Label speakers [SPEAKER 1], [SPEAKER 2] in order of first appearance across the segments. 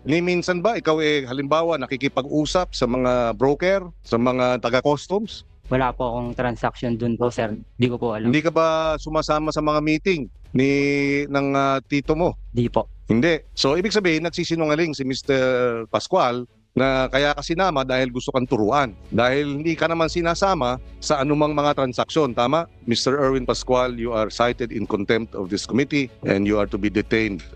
[SPEAKER 1] Ni minsan ba ikaw halimbawa nakikipag-usap sa mga broker, sa mga taga-customs?
[SPEAKER 2] Wala po akong transaction dun po, sir. Di ko po alam.
[SPEAKER 1] Hindi ka ba sumasama sa mga meeting ng tito mo?
[SPEAKER 2] Di po.
[SPEAKER 1] Hindi. So ibig sabihin nagsisinungaling si Mr. Pascual na kaya ka sinama dahil gusto kang turuan. Dahil hindi ka naman sinasama sa anumang mga transaksyon. Tama? Mr. Erwin Pascual, you are cited in contempt of this committee and you are to be detained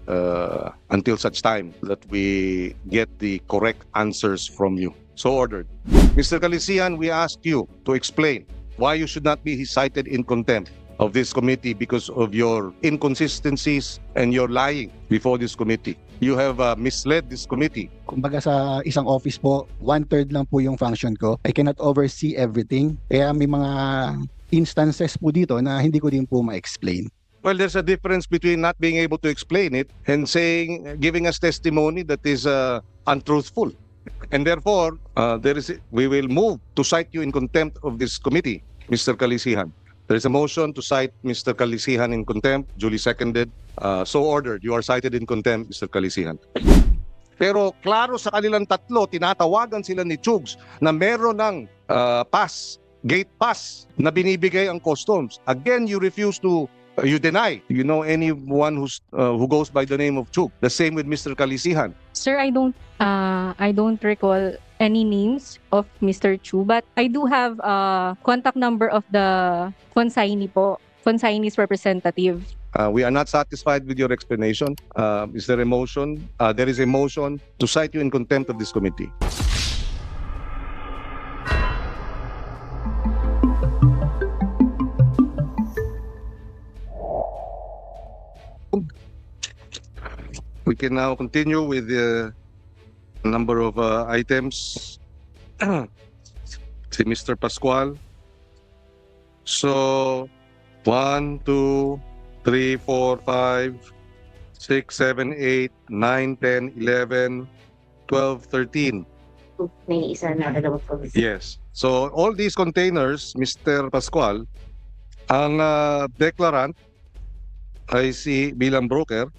[SPEAKER 1] until such time that we get the correct answers from you. So ordered. Mr. Calisian, we ask you to explain why you should not be cited in contempt of this committee because of your inconsistencies and your lying before this committee. You have misled this committee.
[SPEAKER 3] Kumbaga sa isang office po, 1/3 lang po yung function ko. I cannot oversee everything. Kaya may mga instances po dito na hindi ko din po ma-explain.
[SPEAKER 1] Well, there's a difference between not being able to explain it and giving us testimony that is untruthful. And therefore, we will move to cite you in contempt of this committee, Mr. Calisihan. There is a motion to cite Mr. Calisihan in contempt, duly seconded. So ordered. You are cited in contempt, Mr. Calisihan. Pero klaro sa kanilang tatlo, tinatawagan sila ni Chugs na meron ng gate pass na binibigay ang customs. Again, you refuse to, you deny. You know anyone who goes by the name of Chug. The same with Mr. Calisihan.
[SPEAKER 4] Sir, I don't recall any names of Mr. Chu, but I do have a contact number of the consignee po, consignee's representative.
[SPEAKER 1] We are not satisfied with your explanation. Is there a motion? There is a motion to cite you in contempt of this committee. We can now continue with the number of items. Si Mr. Pascual. So, 1, 2, 3, 4, 5, 6, 7, 8, 9, 10, 11, 12, 13.
[SPEAKER 5] May isa na dalawang po.
[SPEAKER 1] Yes. So, all these containers, Mr. Pascual, ang declarant ay si bilang broker,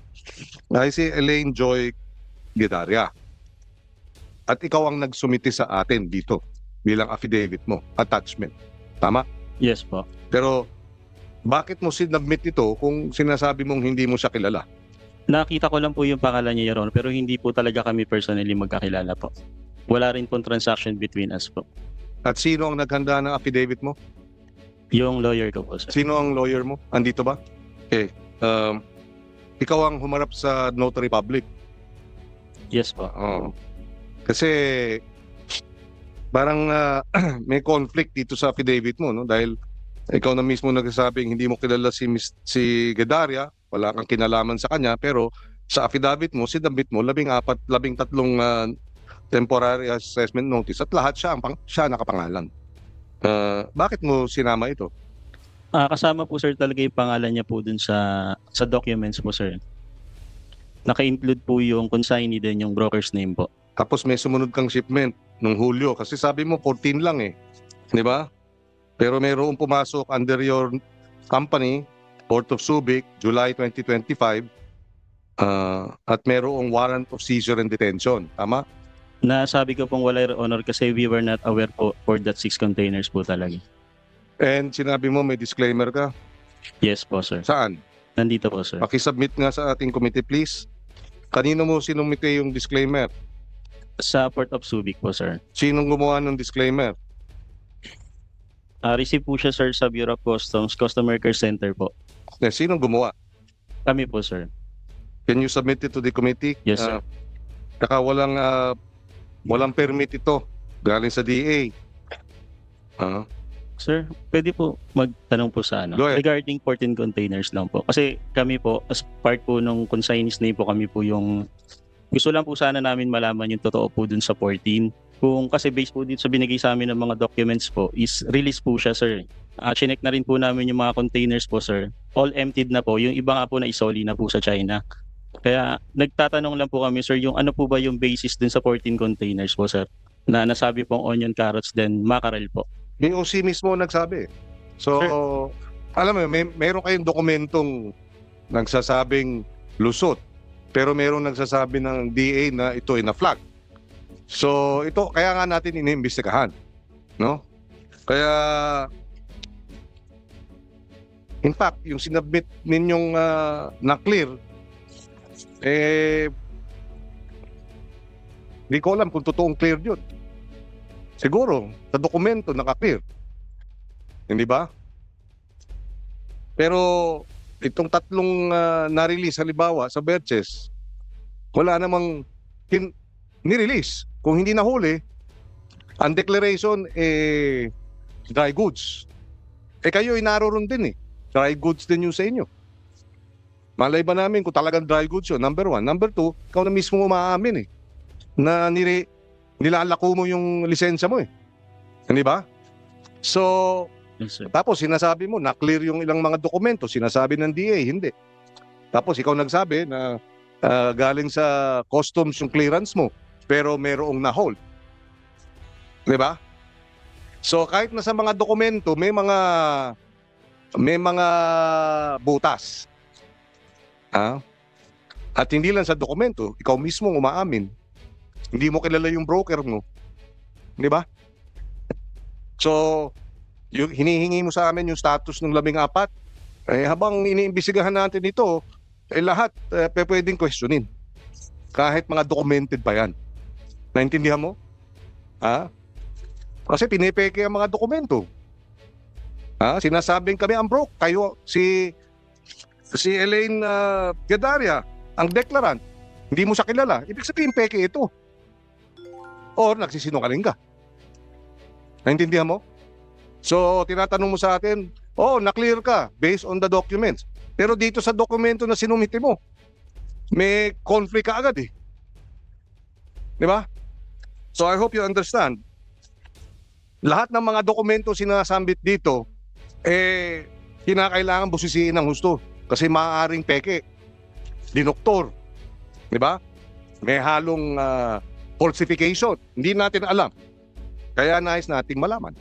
[SPEAKER 1] ay si Elaine Joy Guidaria. At ikaw ang nagsumiti sa atin dito bilang affidavit mo, attachment. Tama?
[SPEAKER 6] Yes po.
[SPEAKER 1] Pero bakit mo sinubmit ito kung sinasabi mong hindi mo siya kilala?
[SPEAKER 6] Nakita ko lang po yung pangalan niya, Your Honor, pero hindi po talaga kami personally magkakilala po. Wala rin pong transaction between us po.
[SPEAKER 1] At sino ang naghanda ng affidavit mo?
[SPEAKER 6] Yung lawyer ko po, sir.
[SPEAKER 1] Sino ang lawyer mo? Andito ba? Okay. Ikaw ang humarap sa notary public.
[SPEAKER 6] Yes po.
[SPEAKER 1] Kasi parang may conflict dito sa affidavit mo, no? Dahil ikaw na mismo nagsasabing hindi mo kilala si Guedaria, wala kang kinalaman sa kanya, pero sa affidavit mo, sinabit mo 13 temporary assessment notice at lahat siya nakapangalan. Bakit mo sinama ito?
[SPEAKER 6] Kasama po, sir, talaga yung pangalan niya po dun sa documents po, sir. Naka-include po yung consignee din, yung broker's name po.
[SPEAKER 1] Tapos may sumunod kang shipment nung Hulyo kasi sabi mo 14 lang eh. Di ba? Pero mayroong pumasok under your company, Port of Subic, July 2025, at mayroong warrant of seizure and detention. Tama?
[SPEAKER 6] Nasabi ko pong wala, Your Honor, kasi we were not aware po for that 6 containers po talaga.
[SPEAKER 1] And sinabi mo may disclaimer ka?
[SPEAKER 6] Yes po, sir.
[SPEAKER 1] Saan?
[SPEAKER 6] Nandito po, sir.
[SPEAKER 1] Pakisubmit nga sa ating committee, please. Kanino mo sinumite yung disclaimer?
[SPEAKER 6] Sa Port of Subic po, sir.
[SPEAKER 1] Sinong gumawa ng disclaimer?
[SPEAKER 6] Receive po siya, sir, sa Bureau of Customs, Customer Care Center po.
[SPEAKER 1] Sinong gumawa?
[SPEAKER 6] Kami po, sir.
[SPEAKER 1] Can you submit it to the committee?
[SPEAKER 6] Yes, sir.
[SPEAKER 1] Saka walang permit ito galing sa DA.
[SPEAKER 6] Sir, pwede po magtanong po sa
[SPEAKER 1] Go ahead.
[SPEAKER 6] regarding 14 containers lang po. Kasi kami po, as part po nung consignee's name po, kami po yung gusto lang po sana namin malaman yung totoo po dun sa 14. Kung kasi based po dito sa binigay sa amin ng mga documents po, is release po siya, sir. Chinek na rin po namin yung mga containers po, sir. All emptied na po. Yung iba nga po na isoli na po sa China. Kaya nagtatanong lang po kami, sir, yung ano po ba yung basis dun sa 14 containers po, sir? Na nasabi pong onion, carrots, then mackerel po.
[SPEAKER 1] Yung OC mismo nagsabi. So, alam mo, meron kayong dokumentong nagsasabing lusot Pero merong nagsasabi ng DA na ito ay na-flag. So ito, kaya nga natin iniimbestigahan. No? Kaya, in fact, yung sinabit ninyong na-clear, di ko alam kung totoong clear yun. Siguro, sa dokumento naka-clear. Hindi ba? Pero itong tatlong na-release halimbawa sa Berches, wala namang nirelease. Kung hindi nahuli, ang declaration dry goods. Kayo naroon din Dry goods din yung sa inyo. Malay ba namin kung talagang dry goods yun? Number 1. Number 2, ikaw na mismo umaamin na nilalako mo yung lisensya mo Hindi ba? So,
[SPEAKER 6] Yes, sir.
[SPEAKER 1] tapos sinasabi mo, na-clear yung ilang mga dokumento, sinasabi ng DA, hindi. Tapos ikaw nagsabi na galing sa customs yung clearance mo, pero merong na-hold. Di ba? So kahit na sa mga dokumento, may mga butas. At hindi lang sa dokumento, ikaw mismo umaamin. Hindi mo kilala yung broker mo. Di ba? So, yung hinihingi mo sa amin yung status ng 14, habang iniimbestigahan natin ito, lahat pwedeng questionin. Kahit mga documented pa yan. Naintindihan mo? Kasi pinipeke ang mga dokumento. Sinasabing kami ang broke. Kayo, si Elaine Gadaria, ang declarant, hindi mo siya kilala. Ibig sabihin peke ito. Or nagsisinungaling ka. Naintindihan mo? So, tinatanong mo sa atin, na-clear ka based on the documents. Pero dito sa dokumento na sinumiti mo, may conflict ka agad Di ba? So, I hope you understand. Lahat ng mga dokumento sinasambit dito, kinakailangan busisiin ng husto. Kasi maaaring peke. Dinoktor. Di ba? May halong falsification. Hindi natin alam. Kaya nais nating malaman.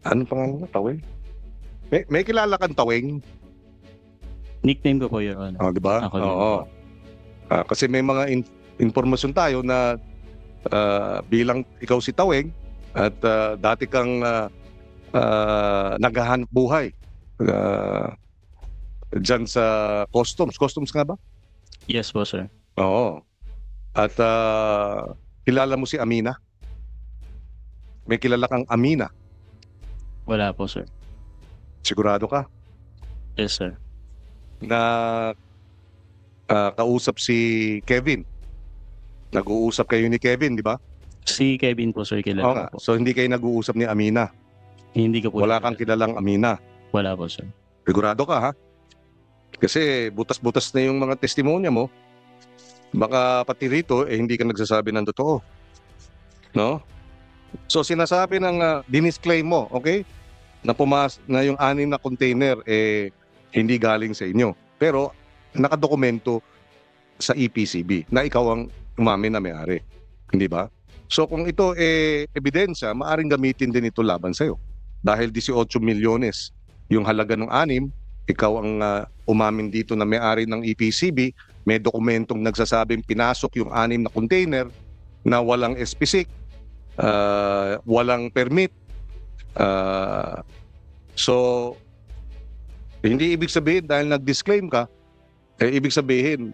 [SPEAKER 1] Anong pangalan mo? Taweng? May kilala kang Taweng?
[SPEAKER 6] Nickname ko po, Your Honor.
[SPEAKER 1] Di ba?
[SPEAKER 6] Ako din.
[SPEAKER 1] Oo. Kasi may mga informasyon tayo na bilang ikaw si Taweng at dati kang naghahanap buhay dyan sa customs. Customs nga ba?
[SPEAKER 6] Yes po, sir.
[SPEAKER 1] Oo. At kilala mo si Amina? May kilala kang Amina?
[SPEAKER 6] Wala po, sir.
[SPEAKER 1] Sigurado ka
[SPEAKER 6] Yes, sir.
[SPEAKER 1] na kausap si Kevin? Nag-uusap kayo ni Kevin, di ba?
[SPEAKER 6] Si Kevin po, sir,
[SPEAKER 1] Oo
[SPEAKER 6] kilala
[SPEAKER 1] nga.
[SPEAKER 6] ko po.
[SPEAKER 1] So hindi kayo nag-uusap ni Amina?
[SPEAKER 6] Hindi ko po.
[SPEAKER 1] Wala kang kilalang Amina?
[SPEAKER 6] Wala po, sir.
[SPEAKER 1] Sigurado ka, ha? Kasi butas-butas na yung mga testimonya mo. Baka pati rito, hindi ka nagsasabi ng totoo. No? So sinasabi ng dinisclaim mo, okay? Na yung 6 na container hindi galing sa inyo. Pero nakadokumento sa EPCB na ikaw ang umamin na may-ari. Hindi ba? So kung ito ebidensya, maaring gamitin din ito laban sa'yo. Dahil 18 milyones yung halaga ng 6, ikaw ang umamin dito na may-ari ng EPCB, may dokumentong nagsasabing pinasok yung 6 na container na walang SPSIC, walang permit. So, hindi ibig sabihin dahil nag-disclaim ka, ibig sabihin,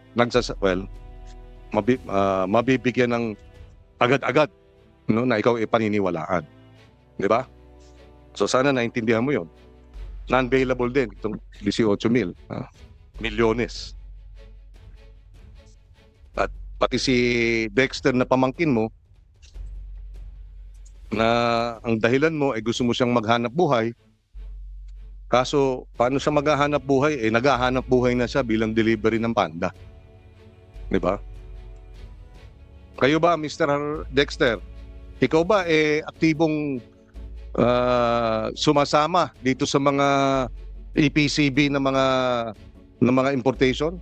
[SPEAKER 1] mabibigyan ng agad-agad na ikaw paniniwalaan. Di ba? So, sana naintindihan mo yon. Non-bailable din itong 18 milyones. At pati si Dexter na pamangkin mo, na ang dahilan mo ay gusto mo siyang maghanap buhay. Kaso, paano siya maghahanap buhay? Naghahanap buhay na siya bilang delivery ng panda. Di ba? Kayo ba, Mr. Dexter? Ikaw ba aktibong sumasama dito sa mga EPCB na mga importation?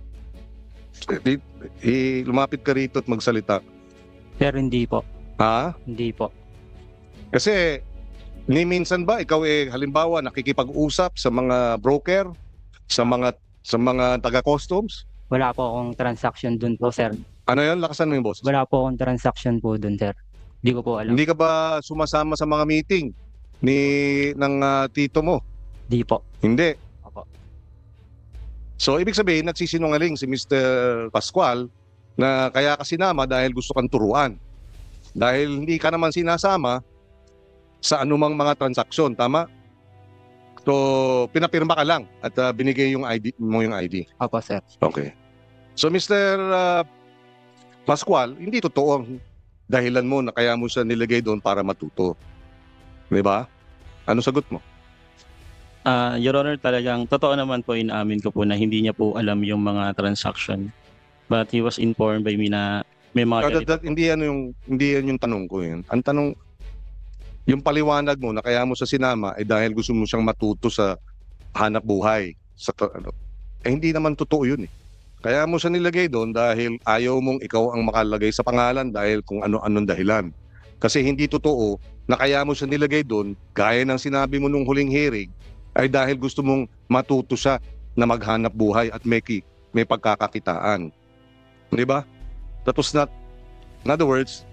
[SPEAKER 1] Lumapit ka rito at magsalita.
[SPEAKER 2] Pero hindi po.
[SPEAKER 1] Ha?
[SPEAKER 2] Hindi po.
[SPEAKER 1] Kasi ni minsan ba ikaw halimbawa nakikipag-usap sa mga broker, sa mga taga-customs
[SPEAKER 2] Wala po akong transaction dun po, sir.
[SPEAKER 1] Ano yun? Lakasan mo yung boss.
[SPEAKER 2] Wala po akong transaction po dun, sir. Hindi ko po alam.
[SPEAKER 1] Hindi ka ba sumasama sa mga meeting ng tito mo?
[SPEAKER 2] Di po.
[SPEAKER 1] Hindi.
[SPEAKER 2] Opo.
[SPEAKER 1] So, ibig sabihin, nagsisinungaling si Mr. Pascual na kaya ka sinama dahil gusto kang turuan. Dahil hindi ka naman sinasama sa anumang mga transaksyon, tama? So, pinapirma ka lang at binigay yung ID mo yung ID.
[SPEAKER 2] Opo, sir.
[SPEAKER 1] Okay. So, Mr. Pascual, hindi totoo ang dahilan mo na kaya mo siya nilagay doon para matuto. Di ba? Ano sagot mo?
[SPEAKER 6] Your Honor, talagang totoo naman po, inaamin ko po na hindi niya po alam yung mga transaction. But he was informed by me na may mga ganito.
[SPEAKER 1] Hindi yan yung tanong ko yun. Ang tanong, yung paliwanag mo na kaya mo sa sinama ay dahil gusto mo siyang matuto sa hanap buhay. Hindi naman totoo yun eh. Kaya mo siya nilagay doon dahil ayaw mong ikaw ang makalagay sa pangalan dahil kung ano-anong dahilan. Kasi hindi totoo na kaya mo siya nilagay doon, gaya ng sinabi mo nung huling hearing, ay dahil gusto mong matuto siya na maghanap buhay at may pagkakakitaan. Di ba? Tapos in other words,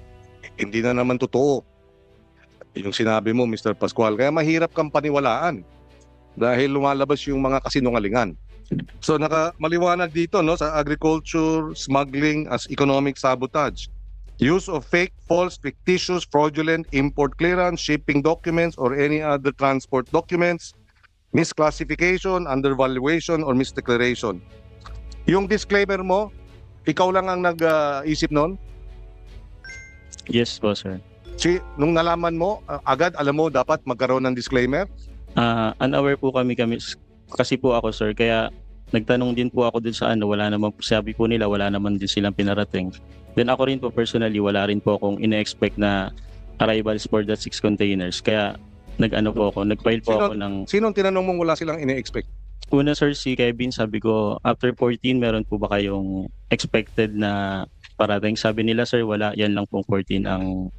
[SPEAKER 1] hindi na naman totoo yung sinabi mo, Mr. Pascual. Kaya mahirap kang paniwalaan dahil lumalabas yung mga kasinungalingan. So maliwanag dito no sa agriculture smuggling as economic sabotage. Use of fake, false, fictitious, fraudulent import clearance, shipping documents or any other transport documents, misclassification, undervaluation or misdeclaration. Yung disclaimer mo, ikaw lang ang nag-isip noon?
[SPEAKER 6] Yes po, sir.
[SPEAKER 1] Nung nalaman mo, agad alam mo dapat magkaroon ng disclaimer?
[SPEAKER 6] Unaware po kami kasi po ako, sir, kaya nagtanong din po ako dun sa wala naman, sabi po nila wala naman din silang pinarating. Then ako rin po personally, wala rin po akong ine-expect na arrivals for that 6 containers. Kaya nag-file po ako ng...
[SPEAKER 1] Sinong tinanong mong wala silang ine-expect?
[SPEAKER 6] Una, sir, si Kevin, sabi ko, after 14, meron po ba kayong expected na parating? Sabi nila, sir, wala, yan lang pong 14 ang...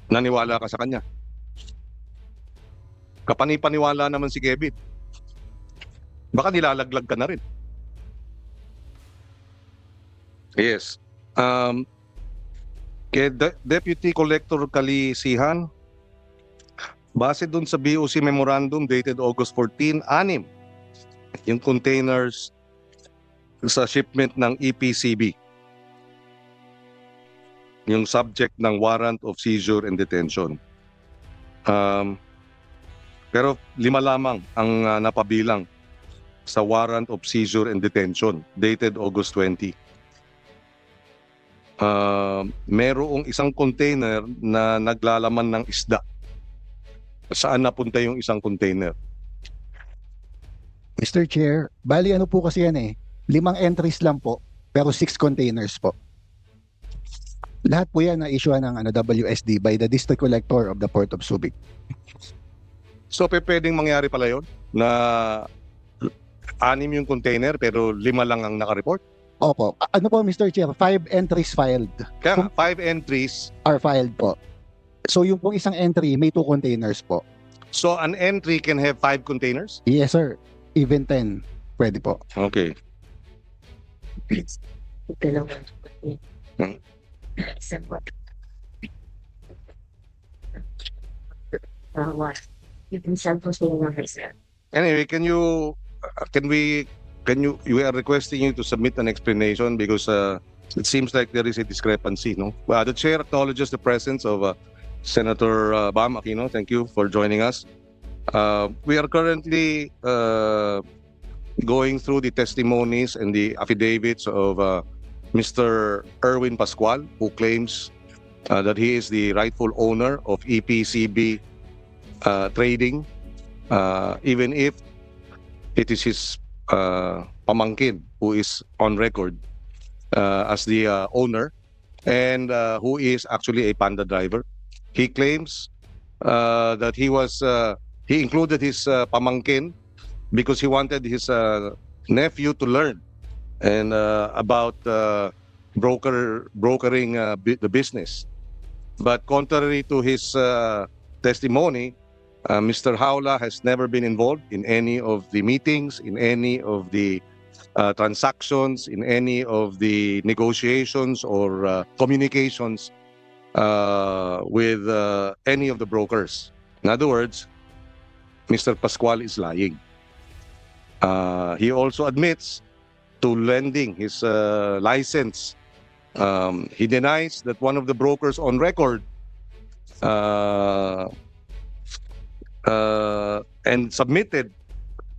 [SPEAKER 1] Naniwala ka sa kanya? Kapani-paniwala naman si Kevin. Baka nilalaglag ka na rin. Yes. Kay Deputy Collector Kalisihan, base dun sa BOC Memorandum dated August 14, 6 yung containers sa shipment ng EPCB. Yung subject ng warrant of seizure and detention. Pero 5 lamang ang napabilang sa warrant of seizure and detention dated August 20. Merong isang container na naglalaman ng isda. Saan napunta yung isang container?
[SPEAKER 3] Mr. Chair, bali ano po kasi yan 5 entries lang po, pero 6 containers po. Lahat po yan na-issue ng WSD by the District Collector of the Port of Subic.
[SPEAKER 1] So pwedeng mangyari pala yun na 6 yung container pero 5 lang ang nakareport?
[SPEAKER 3] Opo. Ano po, Mr. Chair? 5 entries filed.
[SPEAKER 1] Kaya 5 entries.
[SPEAKER 3] Are filed po. So yung pong isang entry, may 2 containers po.
[SPEAKER 1] So an entry can have 5 containers?
[SPEAKER 3] Yes, sir. Even 10. Pwede po.
[SPEAKER 1] Okay.
[SPEAKER 5] You can send those numbers, sir.
[SPEAKER 1] Anyway, we are requesting you to submit an explanation because it seems like there is a discrepancy, no? The chair acknowledges the presence of Senator Bam Aquino. Thank you for joining us. We are currently going through the testimonies and the affidavits of Mr. Erwin Pascual, who claims that he is the rightful owner of EPCB Trading, even if it is his pamangkin who is on record as the owner and who is actually a Panda driver. He claims that he included his pamangkin because he wanted his nephew to learn and about brokering the business. But contrary to his testimony, Mr. Howla has never been involved in any of the meetings, in any of the transactions, in any of the negotiations or communications with any of the brokers. In other words, Mr. Pascual is lying. He also admits to lending his license. He denies that one of the brokers on record and submitted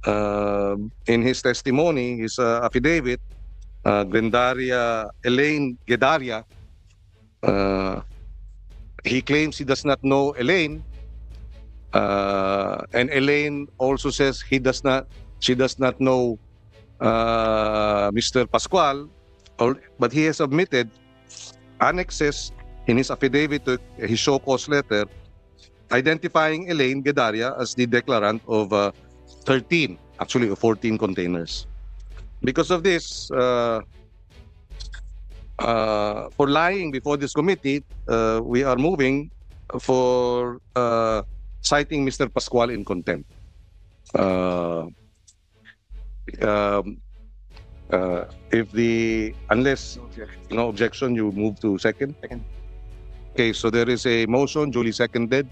[SPEAKER 1] in his testimony, his affidavit, Grendaria Elaine Gedaria. He claims he does not know Elaine, and Elaine also says she does not know Mr. Pascual, but he has submitted annexes in his affidavit to his show cause letter identifying Elaine Gedaria as the declarant of 13, actually 14 containers. Because of this, for lying before this committee, we are moving for citing Mr. Pascual in contempt. Unless no objection, you move to second. Okay, so there is a motion duly seconded.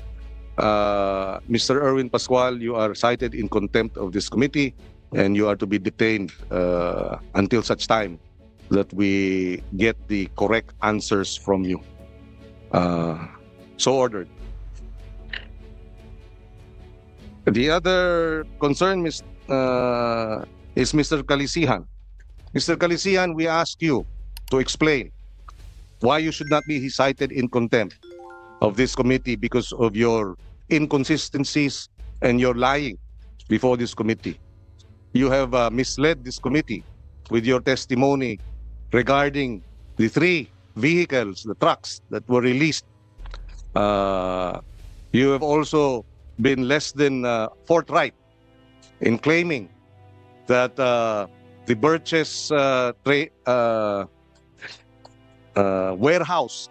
[SPEAKER 1] Mr. Erwin Pascual, you are cited in contempt of this committee, and you are to be detained until such time that we get the correct answers from you. So ordered. The other concern is Mr. Calisihan. Mr. Calisihan, we ask you to explain why you should not be cited in contempt of this committee because of your inconsistencies and your lying before this committee. You have misled this committee with your testimony regarding the 3 vehicles, the trucks that were released. You have also been less than forthright in claiming that the Birches warehouse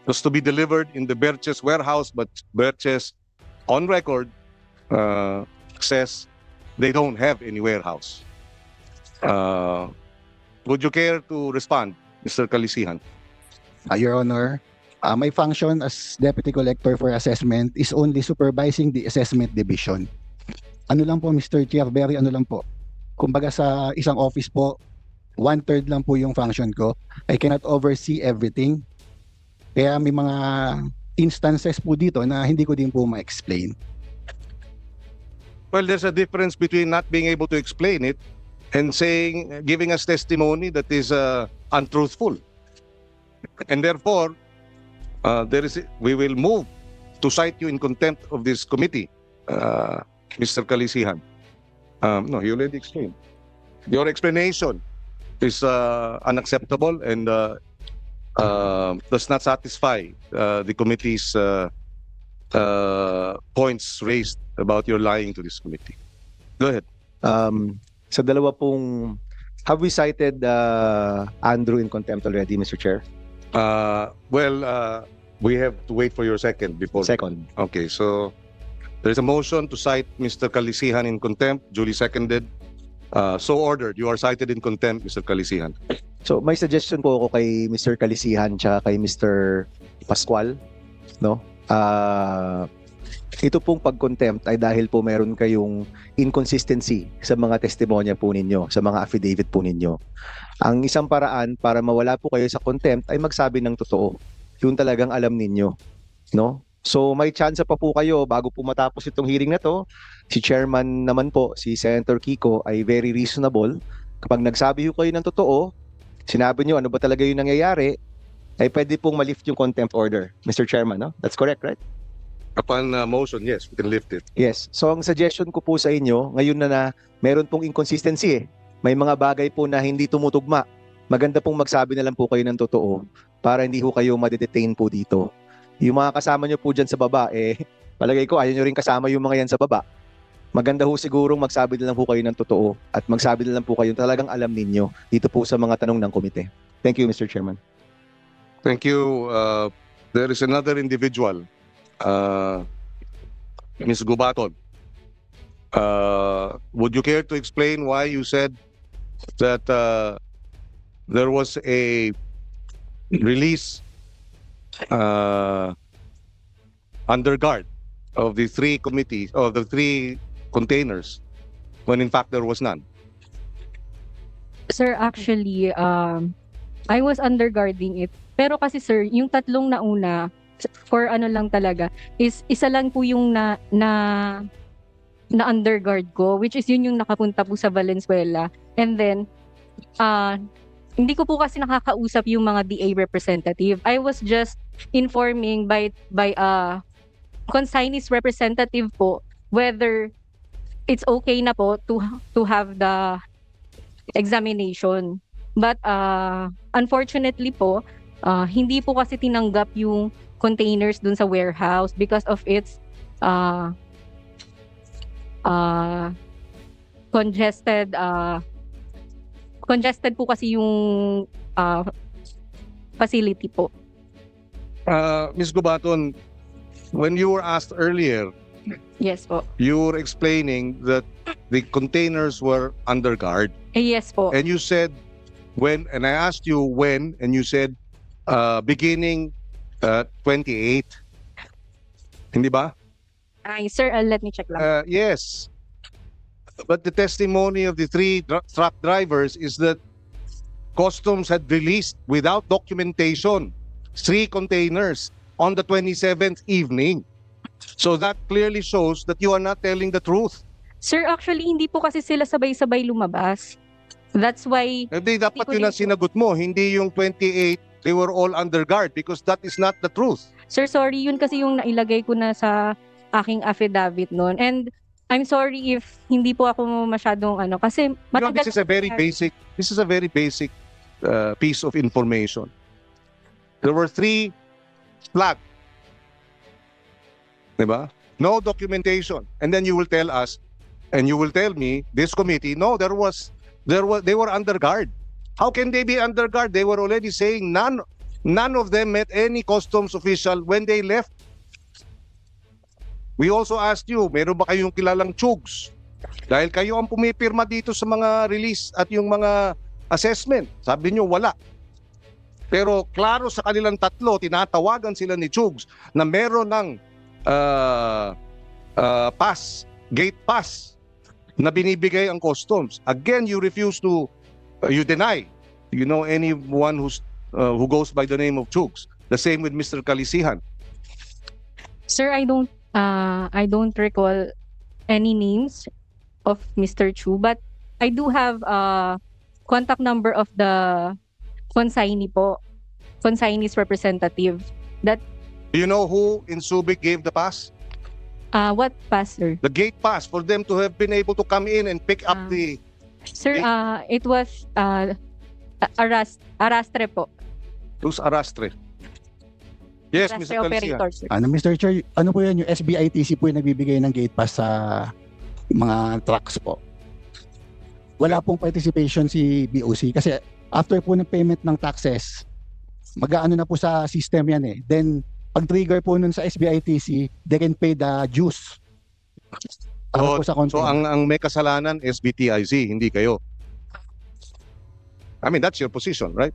[SPEAKER 1] was to be delivered in the Birches warehouse, but Birches on record says they don't have any warehouse. Would you care to respond, Mr. Calisihan?
[SPEAKER 3] Your Honor, my function as Deputy Collector for Assessment is only supervising the assessment division. Ano lang po, Mr. Chair, very ano lang po. Kumbaga sa isang office po, 1/3 lang po yung function ko. I cannot oversee everything. Kaya may mga instances po dito na hindi ko din po ma-explain.
[SPEAKER 1] Well, there's a difference between not being able to explain it and giving us testimony that is untruthful. And therefore, we will move to cite you in contempt of this committee, Mr. Calisihan. No, you already explained. Your explanation is unacceptable and does not satisfy the committee's points raised about your lying to this committee. Go ahead.
[SPEAKER 7] Sa dalawa pong, have we cited Andrew in contempt already, Mr. Chair?
[SPEAKER 1] We have to wait for your second before.
[SPEAKER 7] Second.
[SPEAKER 1] Okay, so there's a motion to cite Mr. Calisihan in contempt, duly seconded. So ordered. You are cited in contempt, Mr. Calisihan.
[SPEAKER 7] So may suggestion po ako kay Mr. Calisihan tsaka kay Mr. Pascual, no? Ito pong pag-contempt ay dahil po meron kayong inconsistency sa mga testimonya po ninyo, sa mga affidavit po ninyo. Ang isang paraan para mawala po kayo sa contempt ay magsabi ng totoo. Yun talagang alam ninyo, no? So may chance pa po kayo bago po matapos itong hearing na to. Si Chairman naman po, si Senator Kiko ay very reasonable. Kapag nagsabi po kayo ng totoo, sinabi nyo ano ba talaga yung nangyayari, ay pwede pong malift yung contempt order, Mr. Chairman, no? That's correct, right?
[SPEAKER 1] Upon motion, yes, we can lift it.
[SPEAKER 7] Yes. So ang suggestion ko po sa inyo, ngayon na meron pong inconsistency may mga bagay po na hindi tumutugma. Maganda pong magsabi na lang po kayo ng totoo para hindi ho kayo madedetain po dito. Yung mga kasama nyo po dyan sa baba, palagay ko ayaw nyo rin kasama yung mga yan sa baba. Maganda ho sigurong magsabi na lang po kayo ng totoo at magsabi na lang po kayo talagang alam ninyo dito po sa mga tanong ng komite. Thank you, Mr. Chairman.
[SPEAKER 1] Thank you. There is another individual, Ms. Gubaton. Would you care to explain why you said that there was a release under guard of the three committees, of the three containers, when in fact there was none.
[SPEAKER 4] Sir, actually, I was underguarding it. Pero kasi sir, yung tatlong nauna, for ano lang talaga, is isa lang po yung na underguard ko, which is yun yung nakapunta po sa Valenzuela. And then, hindi ko po kasi nakakausap yung mga DA representative. I was just informing by consignees representative po whether it's okay na po to have the examination. But unfortunately po, hindi po kasi tinanggap yung containers dun sa warehouse because of its congested po kasi yung facility po.
[SPEAKER 1] Ms. Gubaton, when you were asked earlier,
[SPEAKER 4] Yes po.
[SPEAKER 1] you were explaining that the containers were under guard.
[SPEAKER 4] Yes po.
[SPEAKER 1] And you said when, and I asked you when, and you said beginning 28. Hindi ba?
[SPEAKER 4] Ay, sir, let me check lang.
[SPEAKER 1] Yes. But the testimony of the three truck drivers is that customs had released without documentation 3 containers on the 27th evening. So that clearly shows that you are not telling the truth.
[SPEAKER 4] Sir, actually, hindi po kasi sila sabay-sabay lumabas. That's why,
[SPEAKER 1] Hindi dapat
[SPEAKER 4] Hindi ko
[SPEAKER 1] yun ang
[SPEAKER 4] din po.
[SPEAKER 1] sinagot mo, hindi yung 28, they were all under guard because that is not the truth.
[SPEAKER 4] sir, sorry, yun kasi yung nailagay ko na sa aking affidavit noon. And I'm sorry if hindi po ako masyadong kasi
[SPEAKER 1] You know,
[SPEAKER 4] matagal
[SPEAKER 1] this is a very basic piece of information. There were 3 flags. Diba? No documentation. And then you will tell us, and you will tell me, this committee, no, they were under guard. How can they be under guard? They were already saying none of them met any customs official when they left. We also asked you, meron ba kayong kilalang chugs? Dahil kayo ang pumipirma dito sa mga release at yung mga assessment. Sabi nyo, wala. Pero klaro sa kanilang tatlo, tinatawagan sila ni Chugs na meron ng gate pass na binibigay ang customs. Again, you refuse to, you deny, you know, anyone who goes by the name of Chugs. The same with Mr. Kalisihan.
[SPEAKER 4] Sir, I don't recall any names of Mr. Chu, but I do have contact number of the consignee's representative. That
[SPEAKER 1] Do you know who in Subic gave the pass?
[SPEAKER 4] what pass, sir?
[SPEAKER 1] The gate pass for them to have been able to come in and pick up the...
[SPEAKER 4] Sir, it was Arastre po.
[SPEAKER 1] Who's Arastre? Yes,
[SPEAKER 4] Arastre
[SPEAKER 1] Mr. Kalisihan.
[SPEAKER 4] operator, sir.
[SPEAKER 3] Mr. Chair, ano po yan, yung SBITC po yung nagbibigay ng gate pass sa mga trucks po. Wala pong participation si BOC kasi after po ng payment ng taxes, mag-aano na po sa system yan eh. Then, pag-trigger po nun sa SBITC, they can pay the dues. Para po sa
[SPEAKER 1] So
[SPEAKER 3] content.
[SPEAKER 1] ang may kasalanan SBTIZ, hindi kayo. I mean, that's your position, right?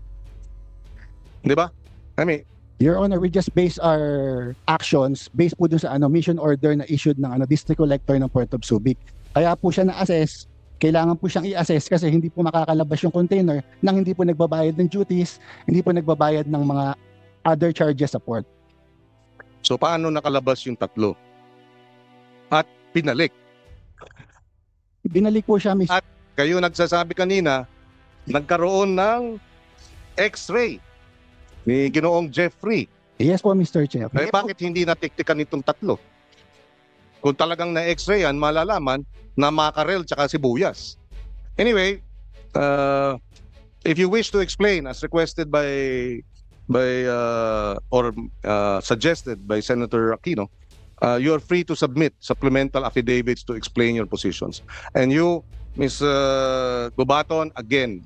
[SPEAKER 1] Di ba? I mean,
[SPEAKER 3] Your Honor, we just base our actions based po dun sa mission order na issued ng district collector ng Port of Subic. Kaya po siya na-assess, kailangan po siyang i-assess kasi hindi po makakalabas yung container nang hindi po nagbabayad ng duties, hindi po nagbabayad ng mga other charges sa port.
[SPEAKER 1] so paano nakalabas yung 3? At pinalik.
[SPEAKER 3] Binalik po siya, Mr.
[SPEAKER 1] Kayo nagsasabi kanina, nagkaroon ng X-ray ni Ginoong Jeffrey.
[SPEAKER 3] Yes po, Mr. Chair.
[SPEAKER 1] Eh, bakit hindi natiktikan itong 3? Kung talagang na X-ray yan, malalaman na makarel tsaka sibuyas. Anyway, if you wish to explain as requested by suggested by Senator Aquino, you are free to submit supplemental affidavits to explain your positions. And you, Ms. Gubaton, again,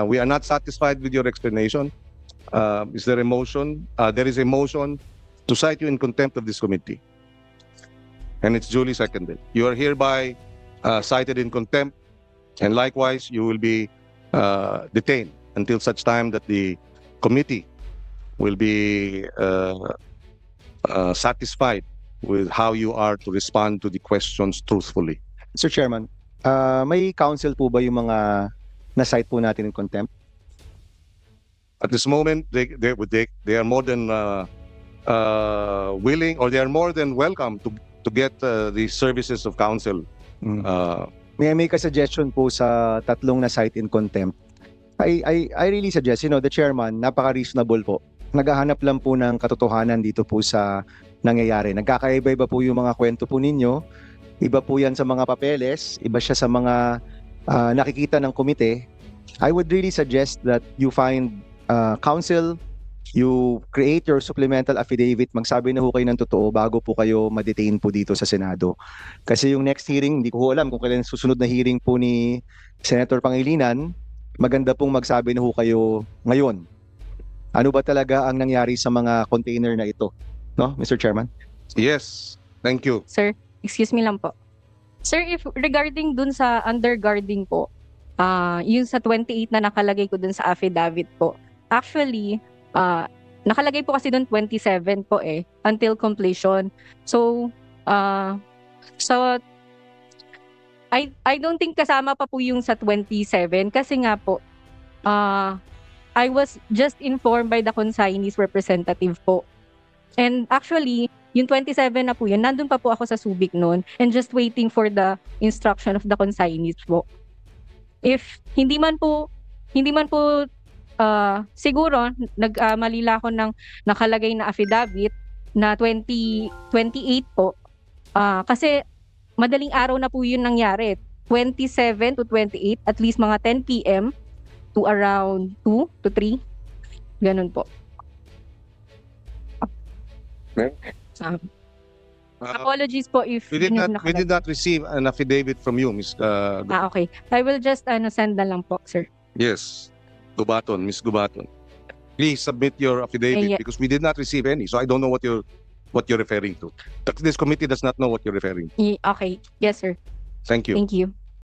[SPEAKER 1] we are not satisfied with your explanation. Is there a motion? There is a motion to cite you in contempt of this committee. And it's duly seconded. You are hereby cited in contempt, and likewise, you will be detained until such time that the committee will be satisfied with how you are to respond to the questions truthfully.
[SPEAKER 7] Mr. Chairman, may counsel po ba yung mga na-cite po natin in contempt?
[SPEAKER 1] At this moment, they are more than willing, or they are more than welcome to get the services of counsel.
[SPEAKER 7] May I make a suggestion po sa tatlong na-cite in contempt? I really suggest, the chairman, napaka-reasonable po. Naghahanap lang po ng katotohanan dito po sa nangyayari. Nagkakaiba-iba po yung mga kwento po ninyo. Iba po yan sa mga papeles, iba siya sa mga nakikita ng komite. I would really suggest that you find counsel, you create your supplemental affidavit, magsabi na ho kayo ng totoo bago po kayo ma-detain po dito sa Senado. Kasi yung next hearing, hindi ko alam kung kailan susunod na hearing po ni Senator Pangilinan, maganda pong magsabi na ho kayo ngayon. Ano ba talaga ang nangyari sa mga container na ito? No, Mr. Chairman?
[SPEAKER 1] Yes, thank you.
[SPEAKER 4] Sir, excuse me lang po. Sir, if regarding dun sa underguarding po, yun sa 28 na nakalagay ko dun sa affidavit po, actually, nakalagay po kasi dun 27 po until completion. So, I don't think kasama pa po yung sa 27 kasi nga po, I was just informed by the consignees representative po. And actually, yung 27 na po yun, nandun pa po ako sa Subic noon and just waiting for the instruction of the consignees po. If hindi man po siguro nagmalila ako ng nakalagay na affidavit na 28 po. Kasi madaling araw na po yun nangyari. 27 to 28, at least mga 10 p.m. to around 2 to 3. Ganun po. Apologies po if
[SPEAKER 1] We did not receive an affidavit from you, Ms.
[SPEAKER 4] okay. I will just send na lang po, sir.
[SPEAKER 1] Yes, Gubaton, Ms. Gubaton. Please submit your affidavit
[SPEAKER 4] Yeah.
[SPEAKER 1] because we did not receive any. So I don't know what you're referring to. This committee does not know what you're referring to.
[SPEAKER 4] Okay. Yes, sir.
[SPEAKER 1] Thank you.
[SPEAKER 4] Thank you.